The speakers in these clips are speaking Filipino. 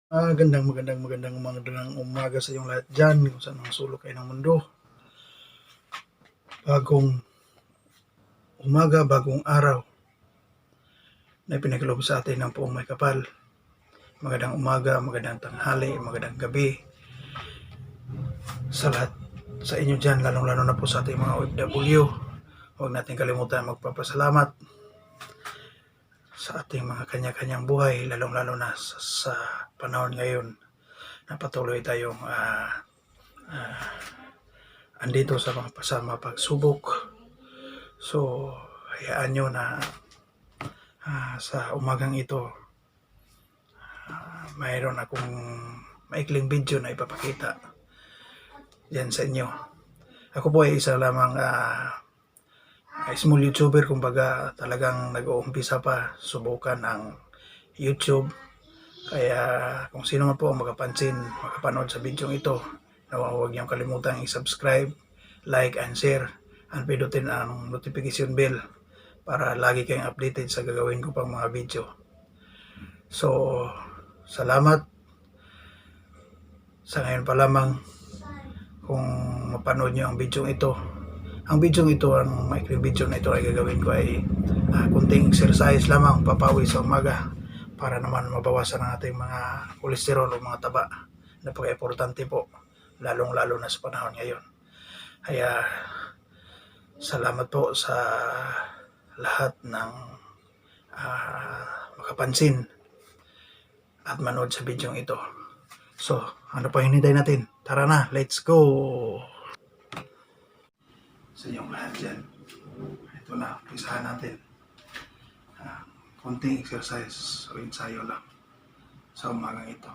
Magandang umaga sa inyong lahat diyan kung saan mang sulok kayo ng mundo. Bagong umaga, bagong araw na ipinagkaloob sa atin ng Poong May Kapal. Magandang umaga, magandang tanghali, magandang gabi sa lahat sa inyo diyan, lalong-lalo na po sa ating mga OFW. Huwag natin kalimutan magpapasalamat sa ating mga kanya-kanyang buhay, lalong-lalo na sa panahon ngayon na patuloy tayong andito sa mga pagsubok. So, hayaan nyo na sa umagang ito mayroon akong maikling video na ipapakita yan sa inyo. Ako po ay isa lamang small YouTuber, kumbaga talagang nag-uumpisa pa subukan ang YouTube. Kaya kung sino man po ang makapanood sa video ito, huwag niyong kalimutan i-subscribe, like, and share, and pindutin ang notification bell para lagi kayong updated sa gagawin ko pang mga video. So, salamat sa ngayon pa lamang kung mapanood niyo ang video ito. Ang maikling video na ito ay gagawin ko ay kunting exercise lamang, papawi sa umaga para naman mabawasan ang ating mga kolesterol o mga taba. Napaka-importante po, lalong-lalo na sa panahon ngayon. Kaya salamat po sa lahat ng makapansin at manood sa video ito. So, ano pa hinintay natin? Tara na, let's go! Sa inyong lahat dyan, ito na, umpisahan natin. Konting exercise o ensayo lang sa umagang ito.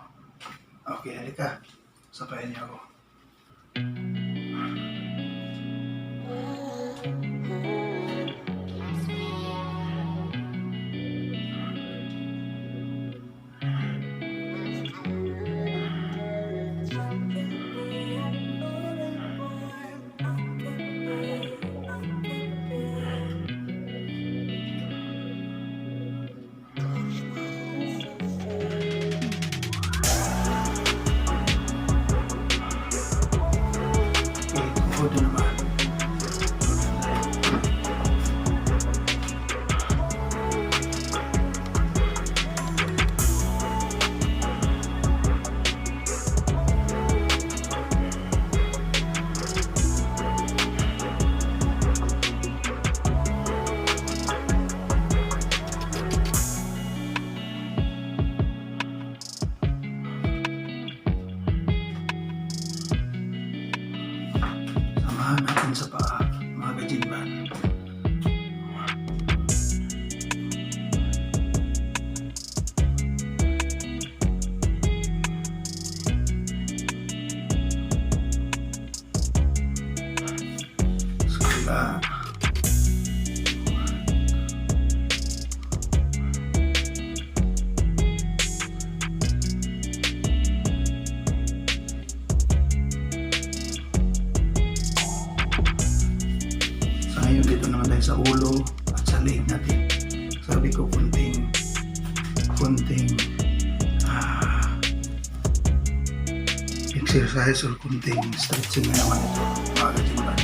Okay, halika. Sabayan niyo ako. Ito naman. Samahan natin sa paa, mga kajinban. Sila. Ngayon dito naman tayo sa ulo at sa leeg natin. Sabi ko kunting exercise or kunting stretching na naman ito, mga kajimban.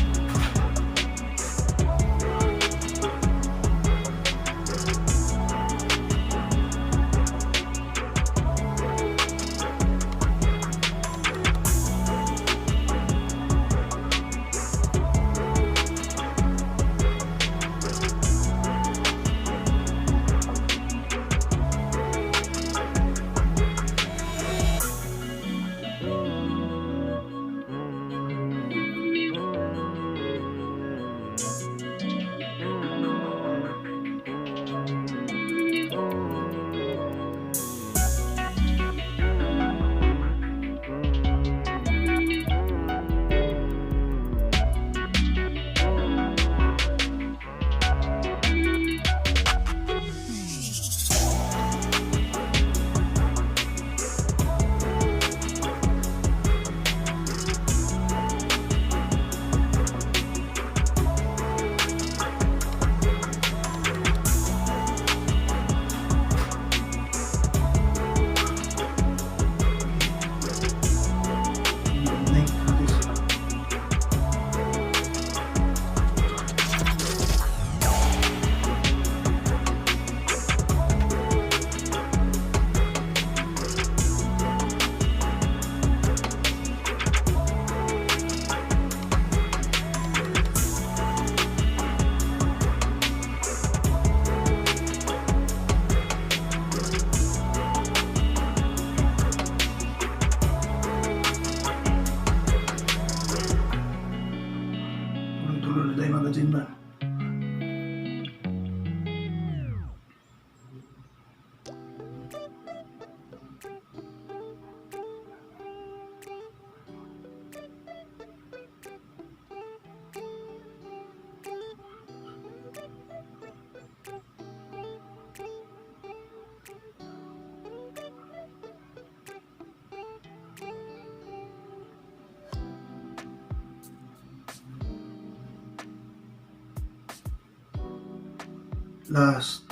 Last.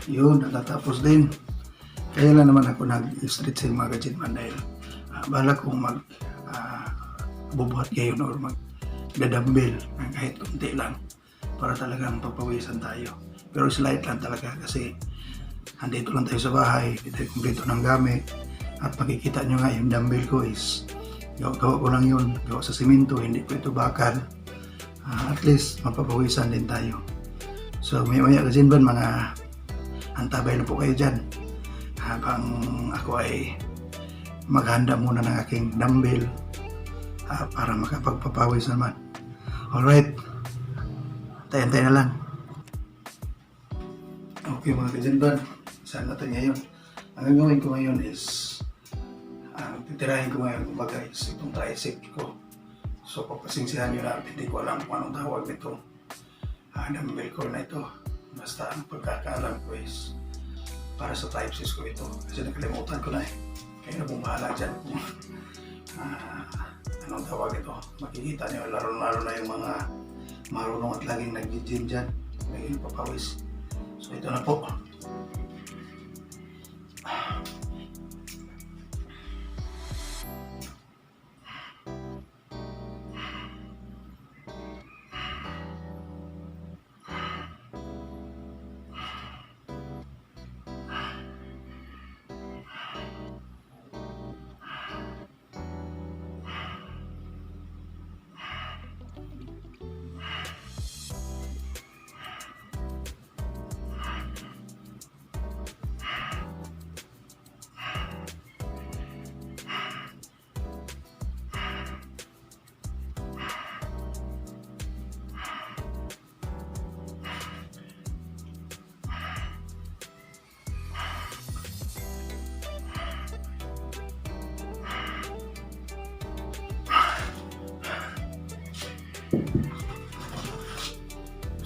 Yun, natatapos din. Kaya lang naman ako nag-stretching mga kajitman dahil balak kong bubuhat ngayon or mag-dumbbell ng kahit kunti lang para talagang papawisan tayo. Pero slight lang talaga kasi andito lang tayo sa bahay, hindi tayo kumpleto ng gamit. At makikita nyo nga yung dumbbell ko is gawa ko lang yun, gawa sa simento, hindi ko ito bakal. At least mapapawisan din tayo. So maya kajitman mga antabay na po kayo dyan habang ako ay maghanda muna ng aking dumbbell para makapagpapawis naman. Alright, tayo-tayo na lang. Okay mga kajinban, saan natin ngayon? Ang gagawin ko ngayon is titirahin ko ngayon kumbaga is itong tricep ko. So papasingsihan nyo na, hindi ko alam kung anong tawag nito dumbbell ko na ito. Basta ang pagkakaalam ko is para sa triceps ko ito. Kasi nakalimutan ko na eh. Kaya na bumahala dyan kung anong tawag ito. Makikita niyo, laro-laro na yung mga marunong at laging nag-gym dyan. Laging papawis. So ito na po.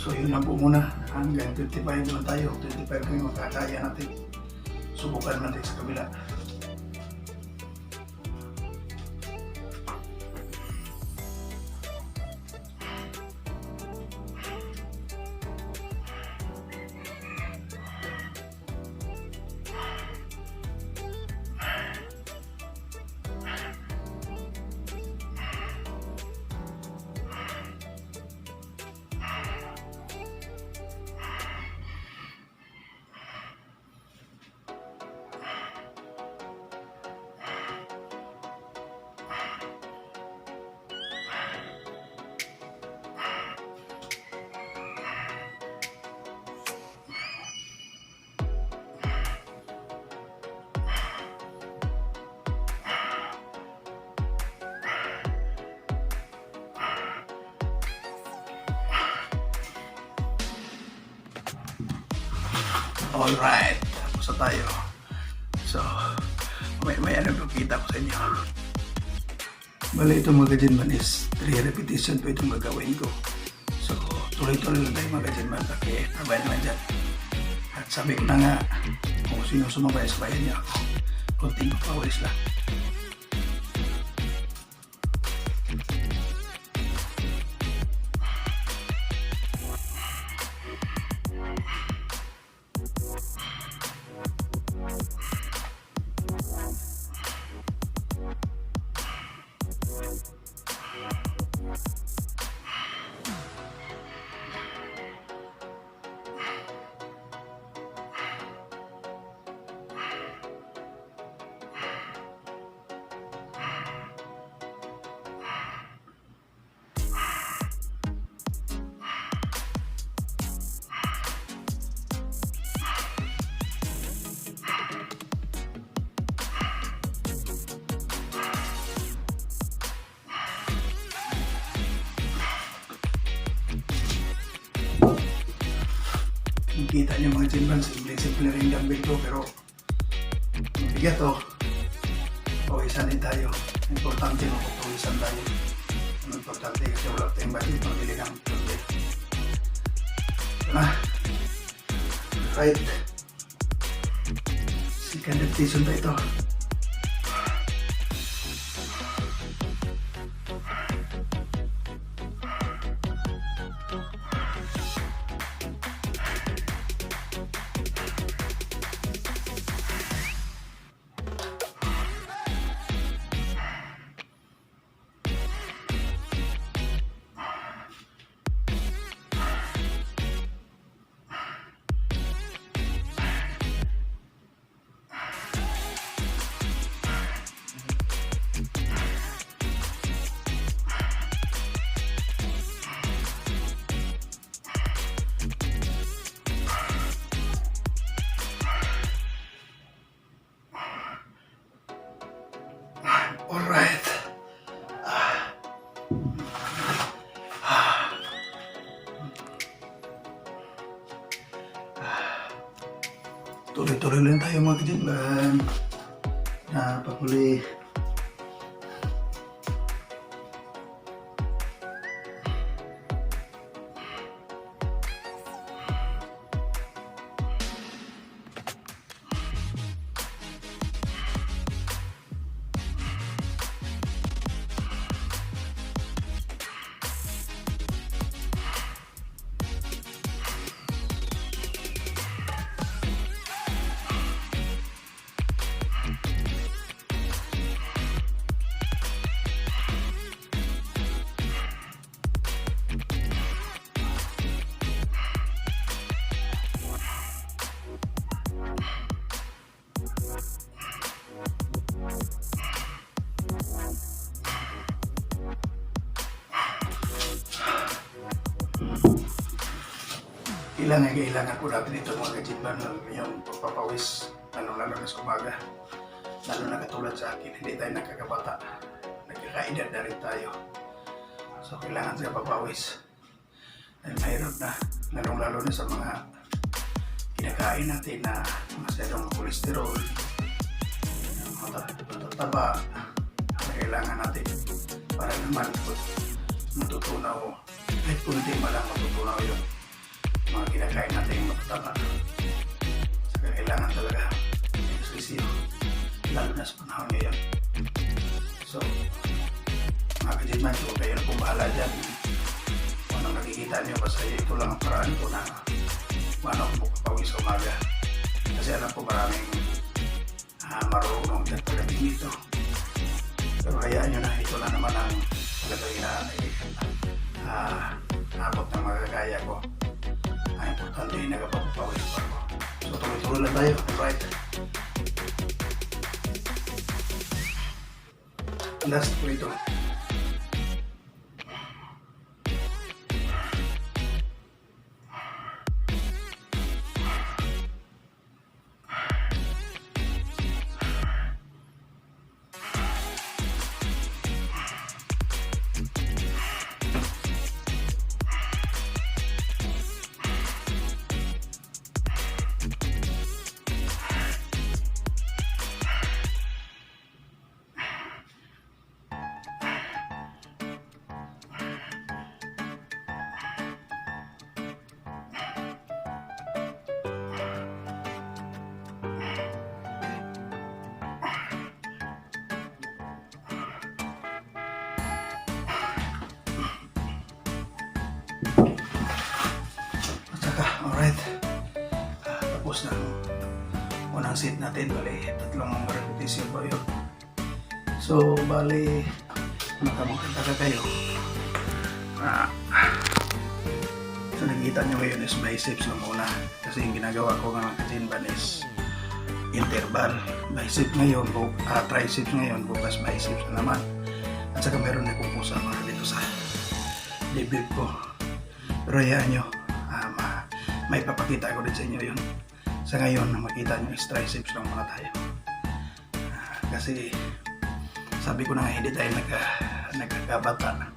So yun lang po muna, hanggang 25 lang tayo, 25 lang yung makakaya natin. Subukan natin sa kabila. Alright, tapos na tayo. So, may ano kita ko sa inyo. Bale, ito mga kajinman is 3 repetition po itong gagawin ko. So, tuloy-tuloy lang tayo mga kajinman. Okay, tabay naman dyan. At sabi ko na nga, kung sino sumabay, sabayan niyo ako. Kunting pawis lang. Kita niyo mga Jinban, simple-simple rin dumbbell ko pero mabigat oh. Pawisan din tayo. Importante mapapawisan tayo. Ang importante kasi wala tayong budget pambili ng dumbbell. Ito na. Right. Second repetition pa ito. Alright. Tuloy-tuloy lang tayo mga Jinban. Pag-uli. Kailangan po natin ito mga Jinban, yung pagpapawis, lalo na sa umaga. Lalo na katulad sa akin, hindi tayo nagkakabata, nagkakaedad na rin tayo. So kailangan siya papawis. Dahil mahirap na, lalo na sa mga kinakain natin na masyadong kolesterol, matataba, kailangan natin para naman matutunaw, kahit kunti malang matutunaw yung mga kinakain natin yung matataba. Saka kailangan talaga ekspresyo, lalo na sa panahon ngayon. So, mga Jinban, so kayo na pong bahala dyan. Kung anong nakikita nyo, basta ito lang ang paraan ko na paano ako pagpapawis sa umaga. Kasi alam ko maraming marunong dyan pagdating dito. Pero hayaan nyo na, ito lang naman ang talagang abot ng magagaya ko. Ang importante yung nagpapawis pa ako. So tuloy-tuloy lang tayo. Alright. Last po ito. Alright. Tapos na unang set natin. Bali, tatlong repetition pa yun. So, bali, makamagkanta kayo. So, nakikita nyo ngayon is biceps lang muna. Kasi yung ginagawa ko nga mga Jinban is interval. Biceps ngayon, triceps ngayon, bukas biceps na naman. At saka meron na kong pusa para dito sa dibdib ko. Pero hayaan nyo, may papakita ko din sa inyo yun. Sa ngayon, makita nyo is triceps lang muna tayo. Kasi sabi ko na nga, hindi tayo nagkakabata.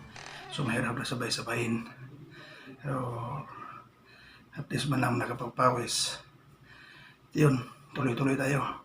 So mahirap na sabay-sabayin. Pero At least man lang nakapagpawis. Yun, tuloy-tuloy tayo.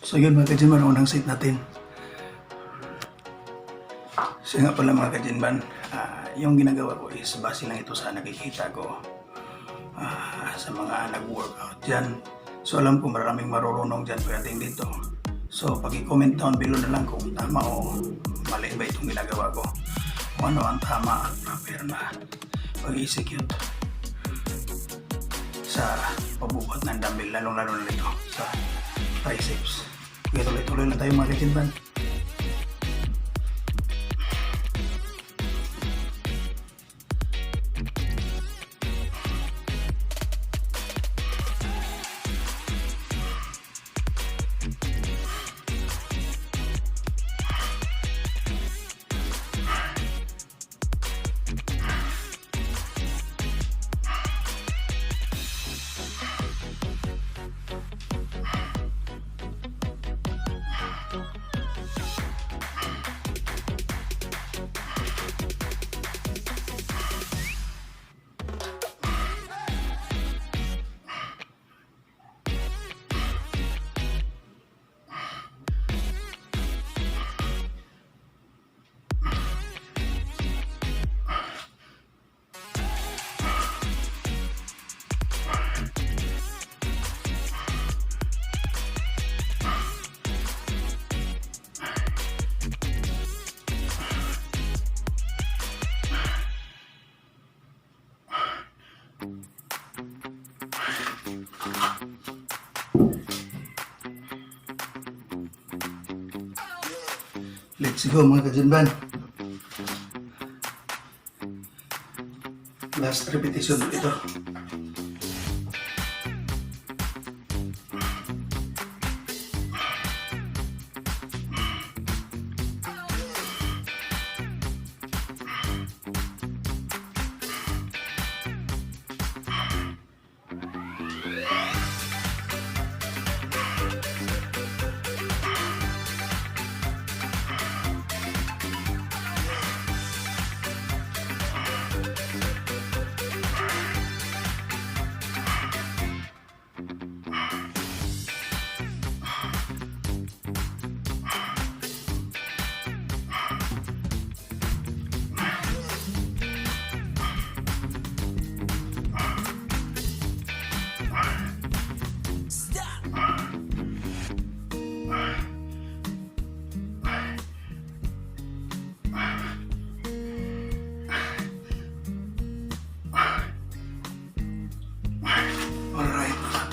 So yun mga kajinban, unang set natin. So nga pala mga kajinban, yung ginagawa ko is base lang ito sa nakikita ko sa mga nag-workout dyan. So alam ko maraming marurunong dyan pagdating dito. So pag-comment down below na lang kung tama o mali ba itong ginagawa ko. Kung ano ang tama at proper na pag-execute sa pabuhat ng dumbbell, lalong-lalo na nito sa triceps. Okay, tuloy-tuloy na tayo mga kajinban. Let's go mga kajinban. Last repetition ito.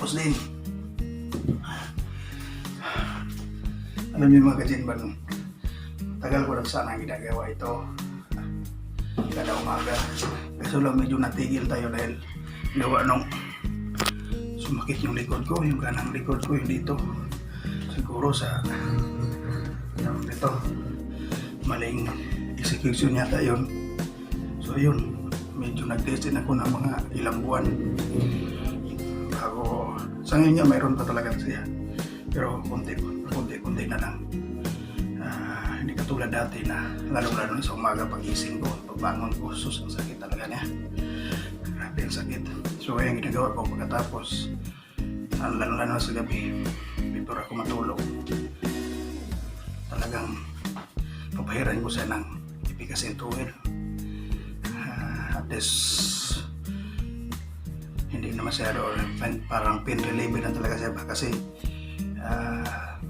Tapos din. Alam niyo mga kajinban, tagal ko lang sana ginagawa ito. Kada umaga. Kaso lang medyo natigil tayo dahil gawa nung sumakit yung likod ko, yung kanang likod ko, yung dito. Siguro sa dito, maling execution yata yun. So yun, medyo nag-test din ako ng mga ilang buwan. Bago, sa ngayon nga mayroon pa talaga siya. Pero konti na lang. Hindi katulad dati na lalo-lalo na sa umaga pagising ko, pagbangon ko, sus ang sakit talaga niya. Grabe ang sakit. So kaya ang ginagawa ko pagkatapos, lalo sa gabi, before ako matulog, talagang papahiran ko siya ng efficacy oil. At least hindi na masyado, parang pain reliever na talaga siya kasi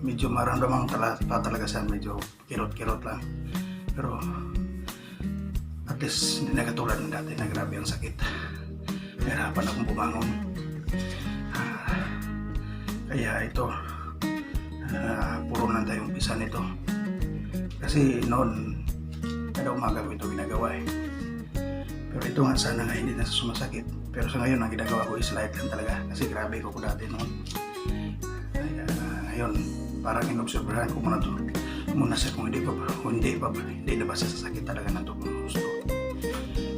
medyo maramdaman pa talaga siya, medyo kirot-kirot lang, pero at least hindi na katulad ng dati na grabe ang sakit. Nahirapan akong bumangon. Kaya ito, puro lang tayong umpisa nito. Kasi noon, kada umaga ko ito ginagawa eh. Pero ito nga, sana nga hindi na sumasakit. Pero sa ngayon, ang ginagawa ko is light lang talaga. Kasi grabe ko dati noon. Kaya ngayon, parang inobserbahan ko muna siya kung hindi na ba siya sasakit talaga ng tubong gusto.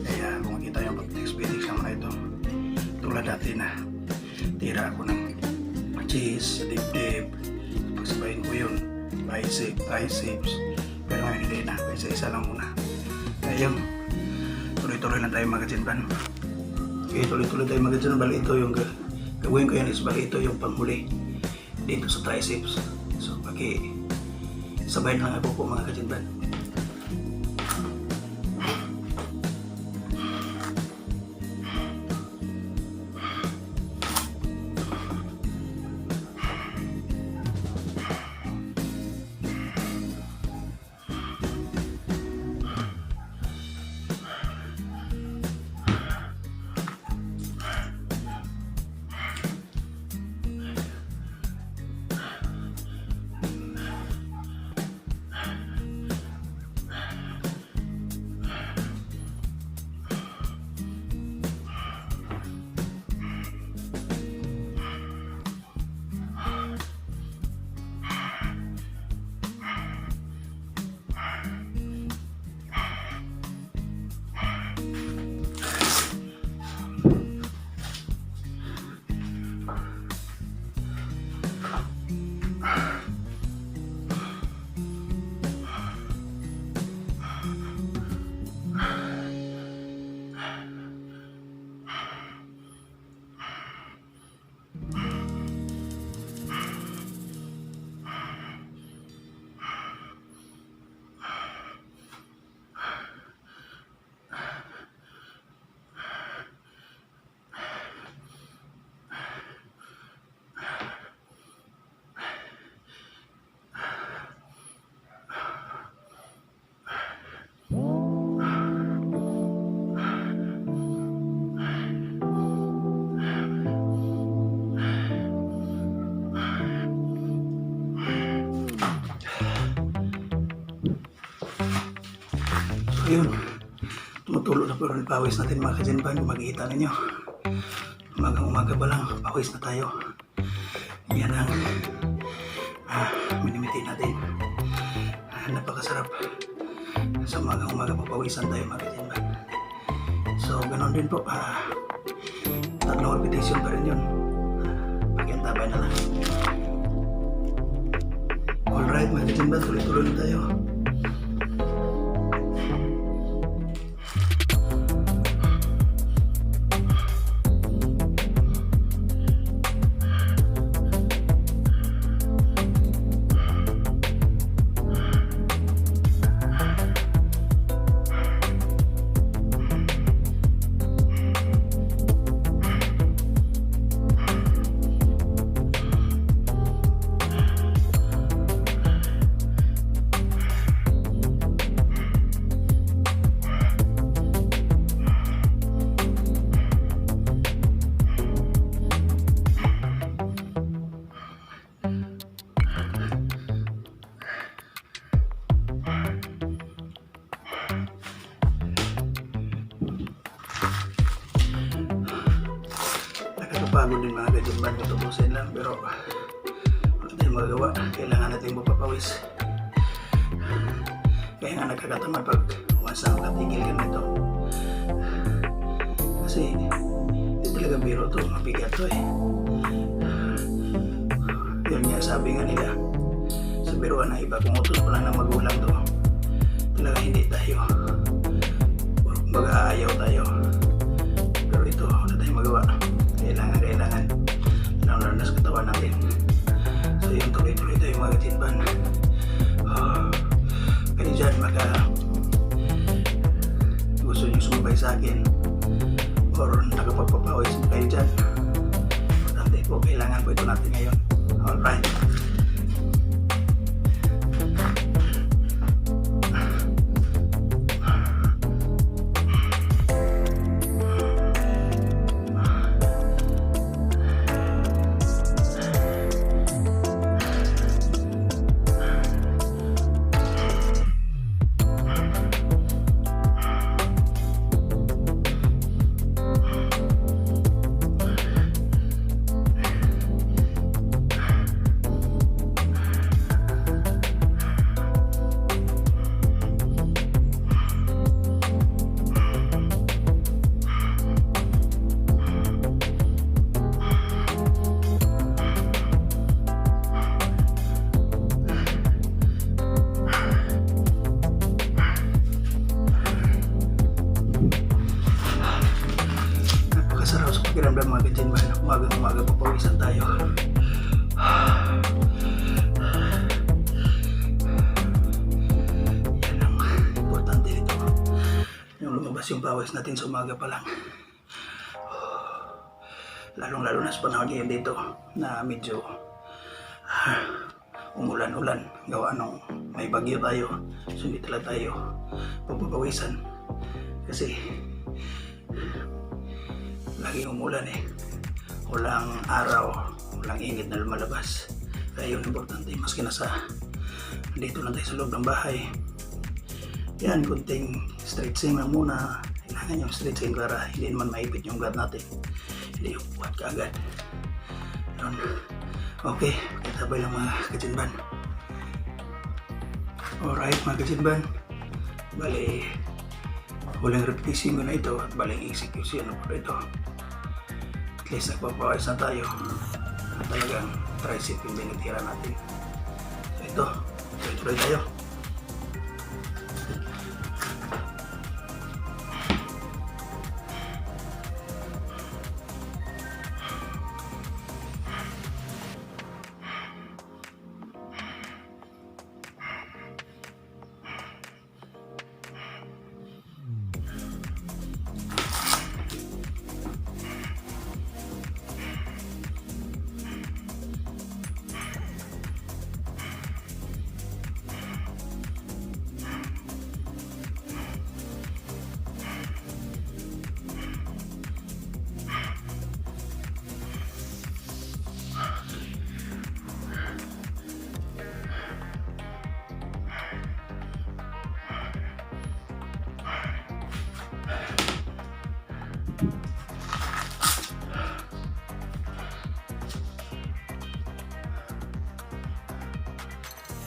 Kaya kung makita yung pag-experience naman na ito, tulad dati na tira ako ng chest, dibdib, pagsabayin ko yun, triceps, pero ngayon hindi na, isa-isa lang muna. Kaya yun, tuloy-tuloy lang tayo magazine-ban. Okay, tuloy-tuloy tayo magazine, bali ito yung gawin ko yan is bali ito yung panghuli dito sa triceps. So sabay lang ako po mga kajinban. Ayun, tumutulo na pero pawis natin mga kajinban. Kung makikita ninyo, umaga pa lang, pawis na tayo. Yan ang minimiti natin. Napakasarap. Sa umaga papawisan tayo mga kajinban. So ganoon din po, tatlong repetition pa rin yun. Pakiantabay na lang. Alright mga kajinban, tuloy-tuloy na tayo. Pagod din mga kajinban, tutubusin lang, pero wala tayong magagawa, kailangan natin mapapawis. Kaya nga nagkakatamad pag once na makatigil ka nito, kasi hindi talaga biro to, mabigat to eh. Yun nga sabi nga nila sa biruan na iba, kung utos pa lang ng magulang to, talaga hindi tayo, kumbaga ayaw tayo, pero ito wala tayong magawa. sumabay sa akin or nakapagpapawis mo kayo dyan. Importante po, kailangan po ito natin ngayon. Alright. Pakiramdam mga ganyan ba? Umaga papawisan tayo. Yan ang importante nito. Yung lumabas yung pawis natin sa umaga pa lang. Lalong-lalo na sa panahon ngayon dito na medyo umulan-ulan. Gawa nung may bagyo tayo. So hindi talaga tayo papawisan. Kasi laging umulan eh. Walang araw, walang init na lumalabas. Kaya yun importante, maski nasa dito lang tayo sa loob ng bahay. Yan, kunting stretching lang muna. Kailangan yung stretching para hindi naman maipit yung ugat natin. Hindi yung buhat ka agad. Yun. Okay, kitabay lang mga kajinban. Alright mga kajinban. Bali, walang repetition na ito at baling execution na po ito. At least nagpapawis na tayo. Talagang tricep yung binitira natin. So ito, tuloy tayo.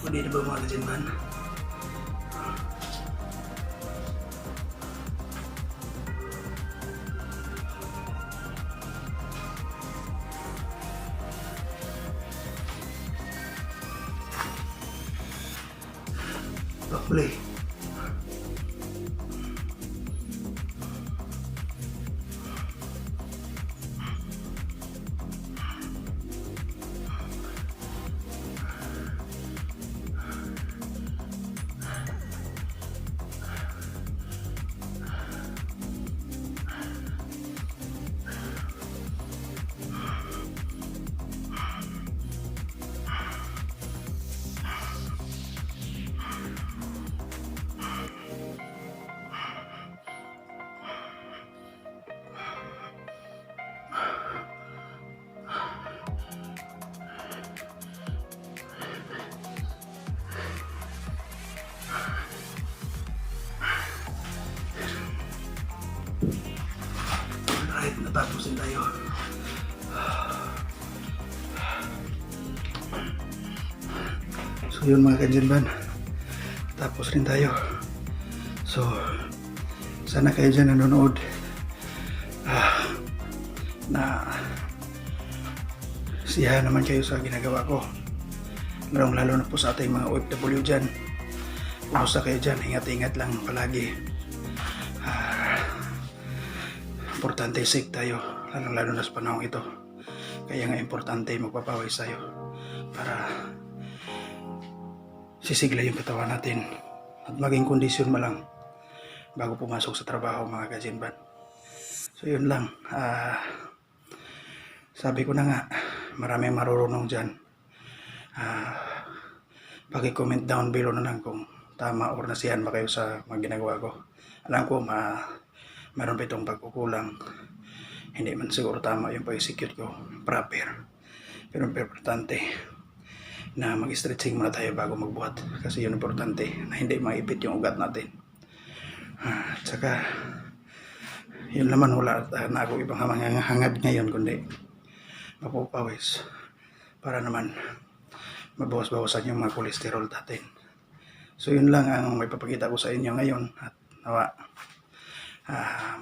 Hindi na ba mga kajinban? Huli. Alright, natapusin tayo. So yun mga kajinban, tapos rin tayo. So sana kayo dyan nanonood na siya naman kayo sa ginagawa ko, lalo na po sa ating mga OFW dyan. Kumusta kayo dyan, ingat-ingat lang palagi. Importante safe tayo, lalo na sa panahon ito. Kaya nga importante magpapawis tayo para sisigla yung katawan natin at maging kondisyon mo lang bago pumasok sa trabaho mga kajinban. So yun lang. Sabi ko na nga, maraming marurunong dyan. Paki-comment down below na lang kung tama or nasiyahan ba kayo sa mga ginagawa ko. Alam ko meron pa itong pagkukulang. Hindi man siguro tama yung pag-execute ko proper. Pero importante na mag-stretching muna tayo bago magbuhat. Kasi yun importante na hindi maipit yung ugat natin. At saka yun naman, wala na ako ibang hangad ngayon kundi mapupawis para naman mabawas-bawasan yung mga kolesterol natin. So yun lang ang may papakita ko sa inyo ngayon at nawa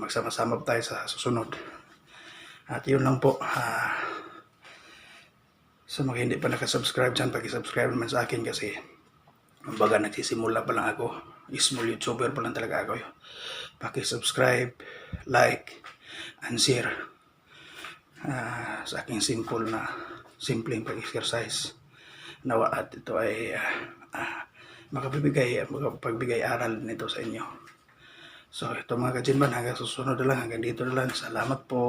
magsama-sama tayo sa susunod. At yun lang po, sa mga hindi pa nakasubscribe dyan, paki-subscribe naman sa akin kasi kumbaga nagsisimula pa lang ako, small YouTuber pa lang talaga ako. Paki-subscribe, like, and share sa aking simpleng pag-exercise. Nawa at ito ay makapagbigay aral nito sa inyo. So ito mga kajinban, hanggang susunod na lang, hanggang dito na lang. Salamat po.